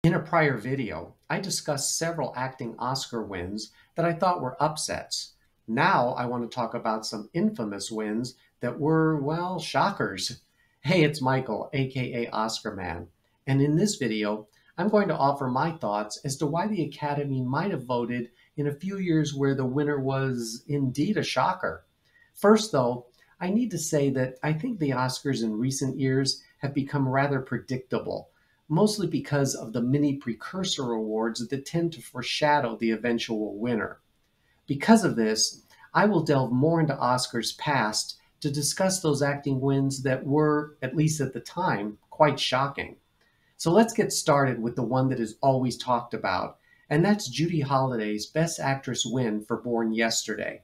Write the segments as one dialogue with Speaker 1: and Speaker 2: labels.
Speaker 1: In a prior video, I discussed several acting Oscar wins that I thought were upsets. Now I want to talk about some infamous wins that were, well, shockers. Hey, it's Michael, aka Oscar Man, and in this video, I'm going to offer my thoughts as to why the Academy might have voted in a few years where the winner was indeed a shocker. First, though, I need to say that I think the Oscars in recent years have become rather predictable, mostly because of the many precursor awards that tend to foreshadow the eventual winner. Because of this, I will delve more into Oscars past to discuss those acting wins that were, at least at the time, quite shocking. So let's get started with the one that is always talked about, and that's Judy Holiday's Best Actress win for Born Yesterday.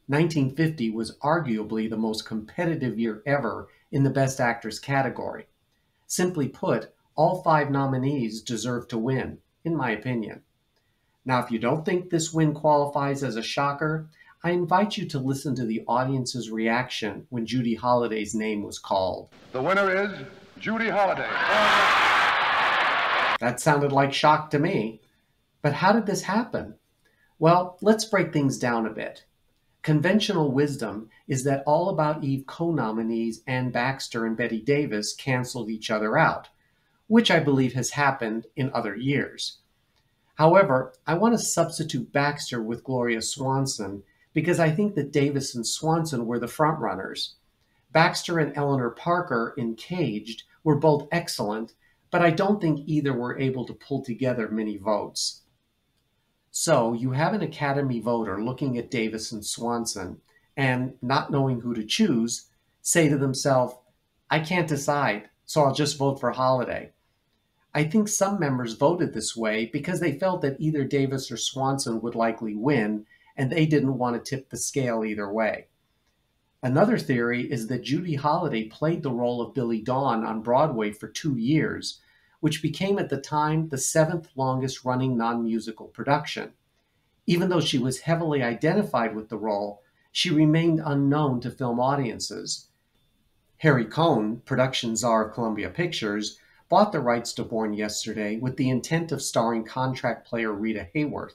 Speaker 1: 1950 was arguably the most competitive year ever in the Best Actress category. Simply put, all five nominees deserve to win, in my opinion. Now, if you don't think this win qualifies as a shocker, I invite you to listen to the audience's reaction when Judy Holiday's name was called.
Speaker 2: The winner is Judy Holiday.
Speaker 1: That sounded like shock to me. But how did this happen? Well, let's break things down a bit. Conventional wisdom is that All About Eve co-nominees Anne Baxter and Bette Davis canceled each other out, which I believe has happened in other years. However, I want to substitute Baxter with Gloria Swanson because I think that Davis and Swanson were the frontrunners. Baxter and Eleanor Parker in Caged were both excellent, but I don't think either were able to pull together many votes. So you have an Academy voter looking at Davis and Swanson and, not knowing who to choose, say to themselves, I can't decide, so I'll just vote for Holiday. I think some members voted this way because they felt that either Davis or Swanson would likely win, and they didn't want to tip the scale either way. Another theory is that Judy Holiday played the role of Billy Dawn on Broadway for 2 years, which became at the time the 7th longest running non-musical production. Even though she was heavily identified with the role, she remained unknown to film audiences. Harry Cohn, production czar of Columbia Pictures, bought the rights to Born Yesterday with the intent of starring contract player Rita Hayworth.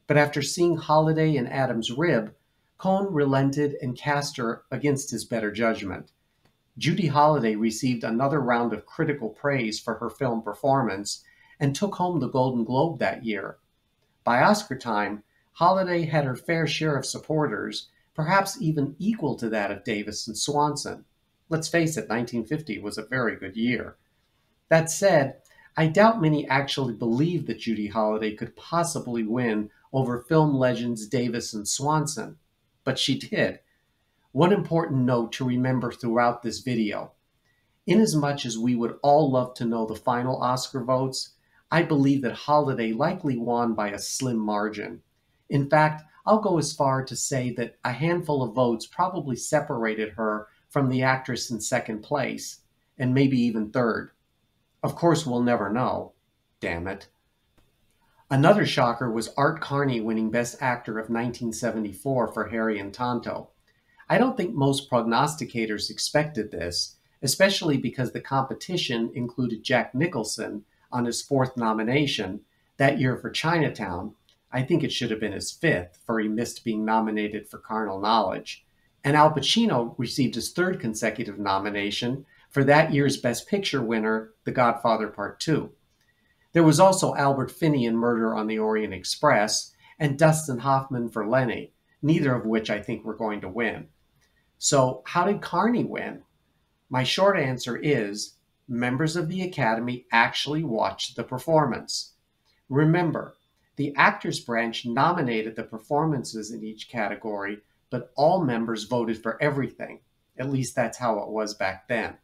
Speaker 1: But after seeing Holiday in Adam's Rib, Cohn relented and cast her against his better judgment. Judy Holiday received another round of critical praise for her film performance and took home the Golden Globe that year. By Oscar time, Holiday had her fair share of supporters, perhaps even equal to that of Davis and Swanson. Let's face it, 1950 was a very good year. That said, I doubt many actually believed that Judy Holiday could possibly win over film legends Davis and Swanson, but she did. One important note to remember throughout this video. Inasmuch as we would all love to know the final Oscar votes, I believe that Holiday likely won by a slim margin. In fact, I'll go as far to say that a handful of votes probably separated her from the actress in second place, and maybe even third. Of course, we'll never know. Damn it. Another shocker was Art Carney winning Best Actor of 1974 for Harry and Tonto. I don't think most prognosticators expected this, especially because the competition included Jack Nicholson on his 4th nomination that year for Chinatown. I think it should have been his 5th, for he missed being nominated for Carnal Knowledge. And Al Pacino received his 3rd consecutive nomination for that year's Best Picture winner, The Godfather Part 2. There was also Albert Finney in Murder on the Orient Express and Dustin Hoffman for Lenny, neither of which I think were going to win. So how did Carney win? My short answer is members of the Academy actually watched the performance. Remember, the Actors Branch nominated the performances in each category, but all members voted for everything. At least that's how it was back then.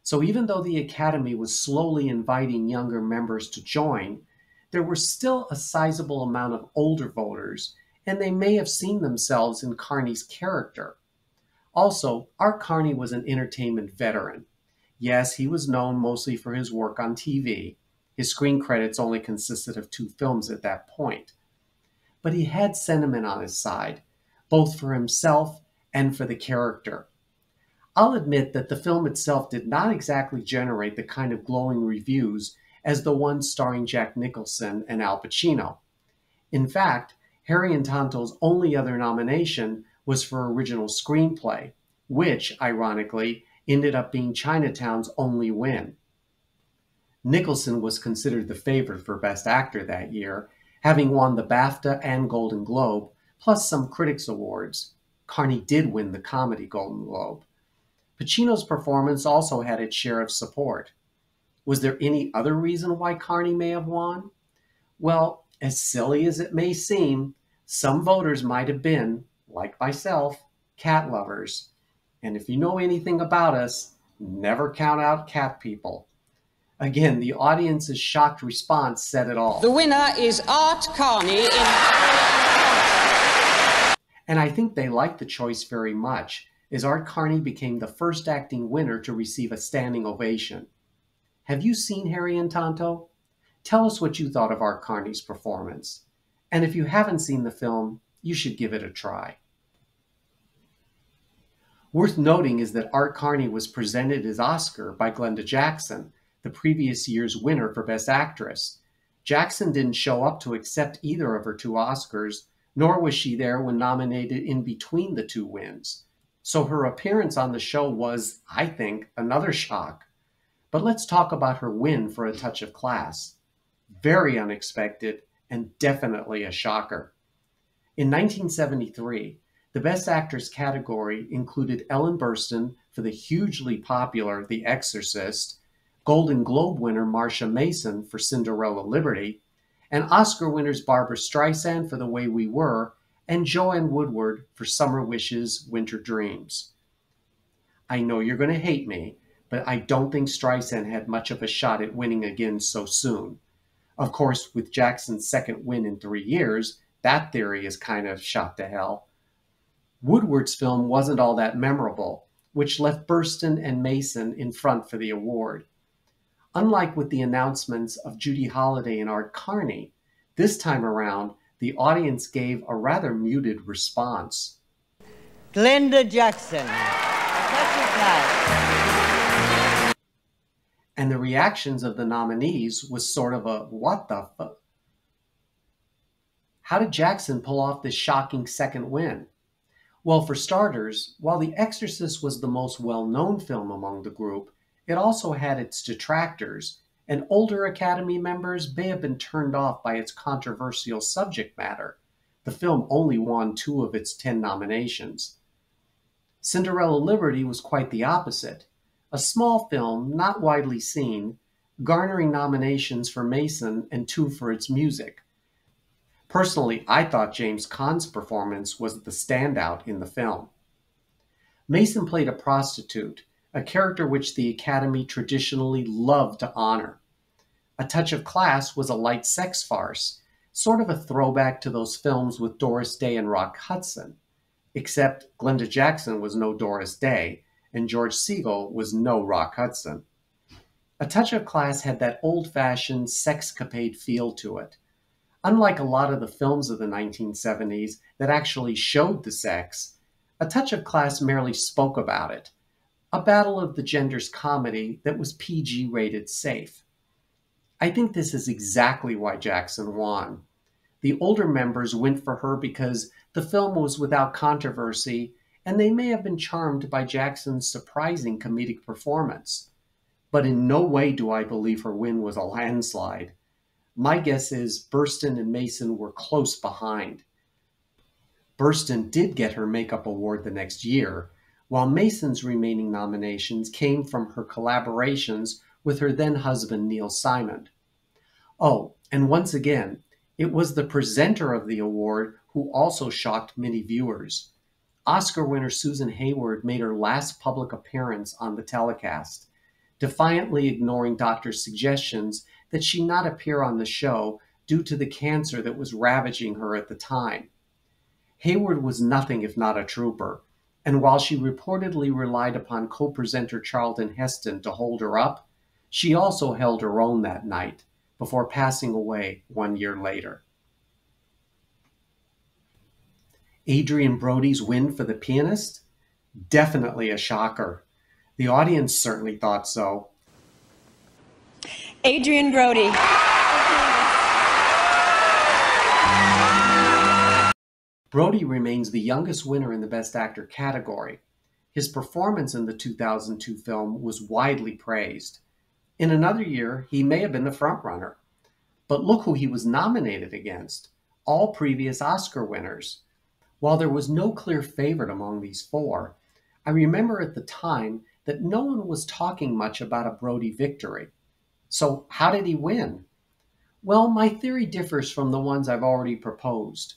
Speaker 1: So even though the Academy was slowly inviting younger members to join, there were still a sizable amount of older voters, and they may have seen themselves in Carney's character. Also, Art Carney was an entertainment veteran. Yes, he was known mostly for his work on TV. His screen credits only consisted of 2 films at that point. But he had sentiment on his side, both for himself and for the character. I'll admit that the film itself did not exactly generate the kind of glowing reviews as the one starring Jack Nicholson and Al Pacino. In fact, Harry and Tonto's only other nomination was for original screenplay, which, ironically, ended up being Chinatown's only win. Nicholson was considered the favorite for Best Actor that year, having won the BAFTA and Golden Globe, plus some critics' awards. Carney did win the Comedy Golden Globe. Pacino's performance also had its share of support. Was there any other reason why Carney may have won? Well, as silly as it may seem, some voters might have been, like myself, cat lovers. And if you know anything about us, never count out cat people. Again, the audience's shocked response said it all.
Speaker 3: The winner is Art Carney
Speaker 1: And I think they liked the choice very much, as Art Carney became the first acting winner to receive a standing ovation. Have you seen Harry and Tonto? Tell us what you thought of Art Carney's performance. And if you haven't seen the film, you should give it a try. Worth noting is that Art Carney was presented his Oscar by Glenda Jackson, the previous year's winner for Best Actress. Jackson didn't show up to accept either of her 2 Oscars, nor was she there when nominated in between the 2 wins. So her appearance on the show was, I think, another shock. But let's talk about her win for A Touch of Class. Very unexpected and definitely a shocker. In 1973, the Best Actress category included Ellen Burstyn for the hugely popular The Exorcist, Golden Globe winner Marsha Mason for Cinderella Liberty, and Oscar winners Barbra Streisand for The Way We Were and Joanne Woodward for Summer Wishes, Winter Dreams. I know you're going to hate me, but I don't think Streisand had much of a shot at winning again so soon. Of course, with Jackson's second win in 3 years, that theory is kind of shot to hell. Woodward's film wasn't all that memorable, which left Burstyn and Mason in front for the award. Unlike with the announcements of Judy Holiday and Art Carney, this time around, the audience gave a rather muted response.
Speaker 4: Glenda Jackson.
Speaker 1: And the reactions of the nominees was sort of a, what the fuck? How did Jackson pull off this shocking second win? Well, for starters, while The Exorcist was the most well-known film among the group, it also had its detractors, and older Academy members may have been turned off by its controversial subject matter. The film only won 2 of its 10 nominations. Cinderella Liberty was quite the opposite. A small film, not widely seen, garnering nominations for Mason and 2 for its music. Personally, I thought James Caan's performance was the standout in the film. Mason played a prostitute, a character which the Academy traditionally loved to honor. A Touch of Class was a light sex farce, sort of a throwback to those films with Doris Day and Rock Hudson, except Glenda Jackson was no Doris Day, and George Segal was no Rock Hudson. A Touch of Class had that old-fashioned sexcapade feel to it. Unlike a lot of the films of the 1970s that actually showed the sex, A Touch of Class merely spoke about it. A battle of the genders comedy that was PG-rated safe. I think this is exactly why Jackson won. The older members went for her because the film was without controversy, and they may have been charmed by Jackson's surprising comedic performance. But in no way do I believe her win was a landslide. My guess is Burstyn and Mason were close behind. Burstyn did get her makeup award the next year, while Mason's remaining nominations came from her collaborations with her then-husband Neil Simon. Oh, and once again, it was the presenter of the award who also shocked many viewers. Oscar winner Susan Hayward made her last public appearance on the telecast, defiantly ignoring doctors' suggestions that she not appear on the show due to the cancer that was ravaging her at the time. Hayward was nothing if not a trooper, and while she reportedly relied upon co-presenter Charlton Heston to hold her up, she also held her own that night, before passing away 1 year later. Adrien Brody's win for The Pianist? Definitely a shocker. The audience certainly thought so.
Speaker 3: Adrien Brody.
Speaker 1: Brody remains the youngest winner in the Best Actor category. His performance in the 2002 film was widely praised. In another year, he may have been the frontrunner. But look who he was nominated against, all previous Oscar winners. While there was no clear favorite among these four, I remember at the time that no one was talking much about a Brody victory. So how did he win? Well, my theory differs from the ones I've already proposed.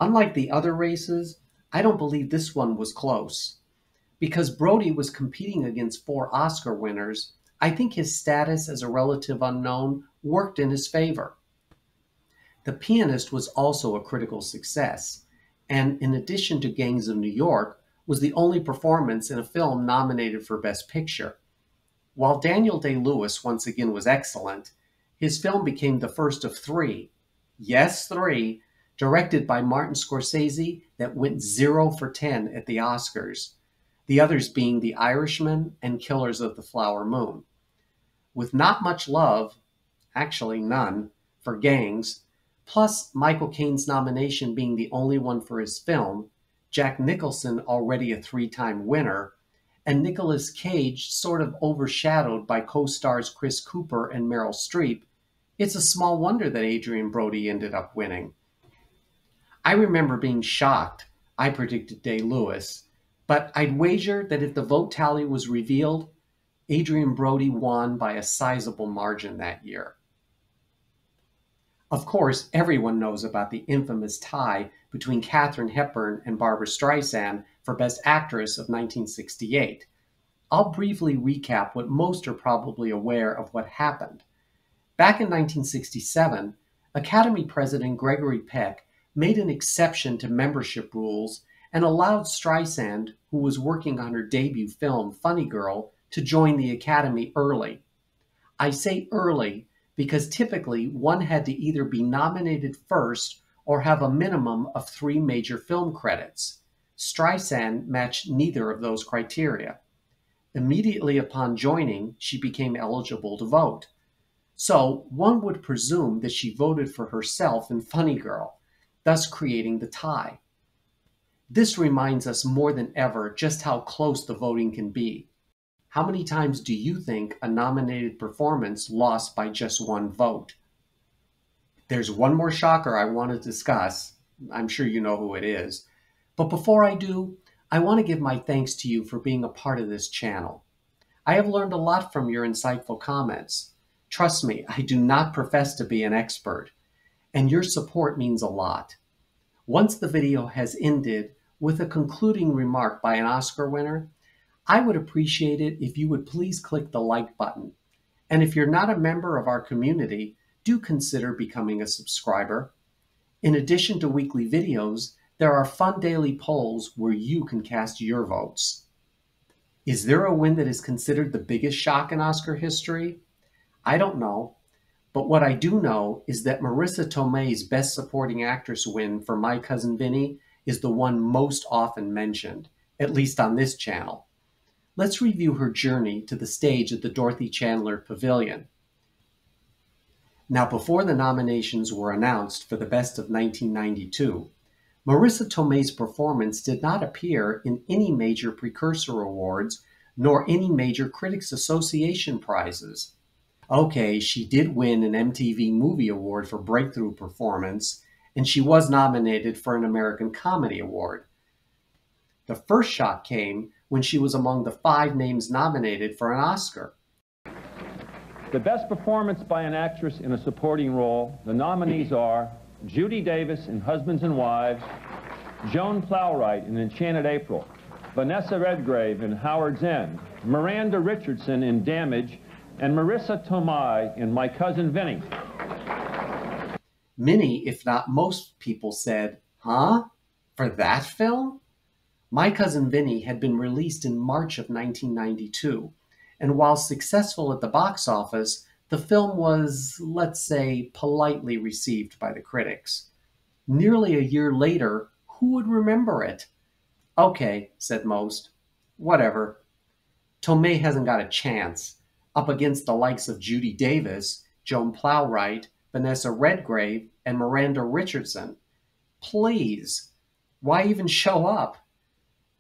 Speaker 1: Unlike the other races, I don't believe this one was close. Because Brody was competing against four Oscar winners, I think his status as a relative unknown worked in his favor. The Pianist was also a critical success, and in addition to Gangs of New York, was the only performance in a film nominated for Best Picture. While Daniel Day-Lewis once again was excellent, his film became the first of three, yes, three, directed by Martin Scorsese that went 0 for 10 at the Oscars, the others being The Irishman and Killers of the Flower Moon. With not much love, actually none, for Gangs, plus Michael Caine's nomination being the only one for his film, Jack Nicholson already a 3-time winner, and Nicolas Cage sort of overshadowed by co-stars Chris Cooper and Meryl Streep, it's a small wonder that Adrien Brody ended up winning. I remember being shocked I predicted Day-Lewis, but I'd wager that if the vote tally was revealed, Adrien Brody won by a sizable margin that year. Of course, everyone knows about the infamous tie between Katharine Hepburn and Barbra Streisand for Best Actress of 1968. I'll briefly recap what most are probably aware of what happened. Back in 1967, Academy President Gregory Peck made an exception to membership rules and allowed Streisand, who was working on her debut film, Funny Girl, to join the Academy early. I say early because typically one had to either be nominated first or have a minimum of 3 major film credits. Streisand matched neither of those criteria. Immediately upon joining, she became eligible to vote. So one would presume that she voted for herself in Funny Girl, thus creating the tie. This reminds us more than ever just how close the voting can be. How many times do you think a nominated performance lost by just 1 vote? There's one more shocker I want to discuss. I'm sure you know who it is. But before I do, I want to give my thanks to you for being a part of this channel. I have learned a lot from your insightful comments. Trust me, I do not profess to be an expert, and your support means a lot. Once the video has ended with a concluding remark by an Oscar winner, I would appreciate it if you would please click the like button. And if you're not a member of our community, do consider becoming a subscriber. In addition to weekly videos, there are fun daily polls where you can cast your votes. Is there a win that is considered the biggest shock in Oscar history? I don't know, but what I do know is that Marisa Tomei's Best Supporting Actress win for My Cousin Vinny is the one most often mentioned, at least on this channel. Let's review her journey to the stage at the Dorothy Chandler Pavilion. Now, before the nominations were announced for the Best of 1992, Marisa Tomei's performance did not appear in any major precursor awards, nor any major Critics Association prizes. Okay, she did win an MTV Movie Award for Breakthrough Performance, and she was nominated for an American Comedy Award. The first shock came when she was among the 5 names nominated for an Oscar.
Speaker 5: The best performance by an actress in a supporting role, the nominees are Judy Davis in Husbands and Wives, Joan Plowright in Enchanted April, Vanessa Redgrave in Howard's End, Miranda Richardson in Damage, and Marisa Tomei in My Cousin Vinny.
Speaker 1: Many, if not most people said, huh? For that film? My Cousin Vinny had been released in March of 1992, and while successful at the box office, the film was, let's say, politely received by the critics. Nearly a year later, who would remember it? Okay, said most. Whatever. Tomei hasn't got a chance. up against the likes of Judy Davis, Joan Plowright, Vanessa Redgrave, and Miranda Richardson. Please, why even show up?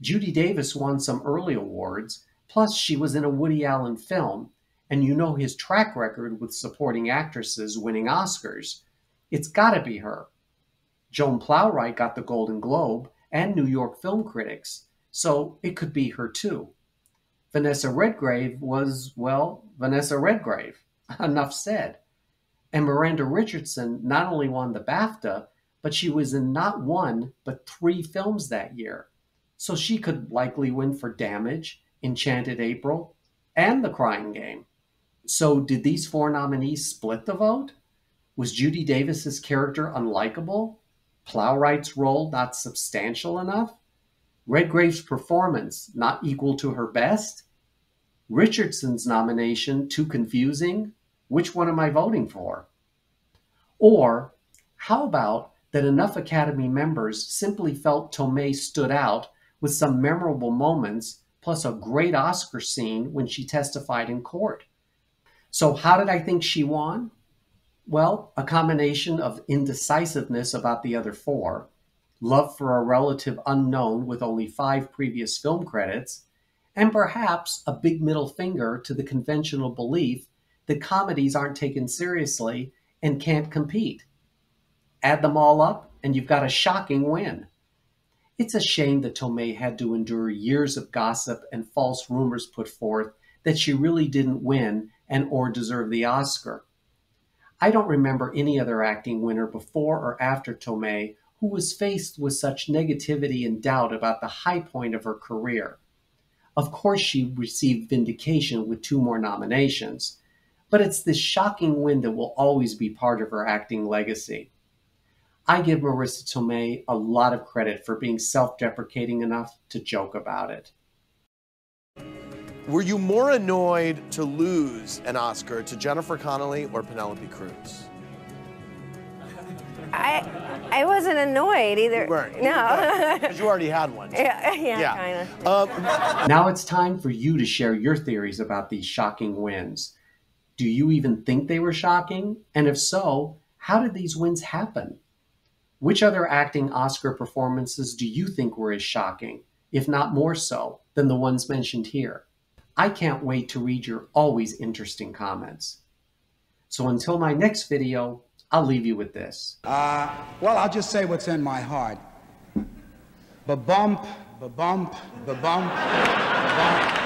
Speaker 1: Judy Davis won some early awards, plus she was in a Woody Allen film, and you know his track record with supporting actresses winning Oscars. It's gotta be her. Joan Plowright got the Golden Globe and New York Film Critics, so it could be her too. Vanessa Redgrave was, well, Vanessa Redgrave. Enough said. And Miranda Richardson not only won the BAFTA, but she was in not one, but 3 films that year. So she could likely win for Damage, Enchanted April, and The Crying Game. So did these 4 nominees split the vote? Was Judy Davis's character unlikable? Plowright's role not substantial enough? Redgrave's performance not equal to her best? Richardson's nomination too confusing? Which one am I voting for? Or how about that enough Academy members simply felt Tomei stood out with some memorable moments plus a great Oscar scene when she testified in court? So how did I think she won? Well, a combination of indecisiveness about the other 4, love for a relative unknown with only 5 previous film credits, and perhaps a big middle finger to the conventional belief that comedies aren't taken seriously and can't compete. Add them all up, and you've got a shocking win. It's a shame that Tomei had to endure years of gossip and false rumors put forth that she really didn't win and or deserve the Oscar. I don't remember any other acting winner before or after Tomei who was faced with such negativity and doubt about the high point of her career. Of course, she received vindication with 2 more nominations, but it's this shocking win that will always be part of her acting legacy. I give Marissa Tomei a lot of credit for being self-deprecating enough to joke about it.
Speaker 6: Were you more annoyed to lose an Oscar to Jennifer Connelly or Penelope Cruz?
Speaker 7: I wasn't annoyed either.
Speaker 6: You weren't.
Speaker 7: No.
Speaker 6: Because you already had one.
Speaker 7: Yeah, kind of.
Speaker 1: Now it's time for you to share your theories about these shocking wins. Do you even think they were shocking? And if so, how did these wins happen? Which other acting Oscar performances do you think were as shocking, if not more so, than the ones mentioned here? I can't wait to read your always interesting comments. So until my next video, I'll leave you with this.
Speaker 8: Well, I'll just say what's in my heart. Ba-bump, ba-bump, ba-bump, ba-bump.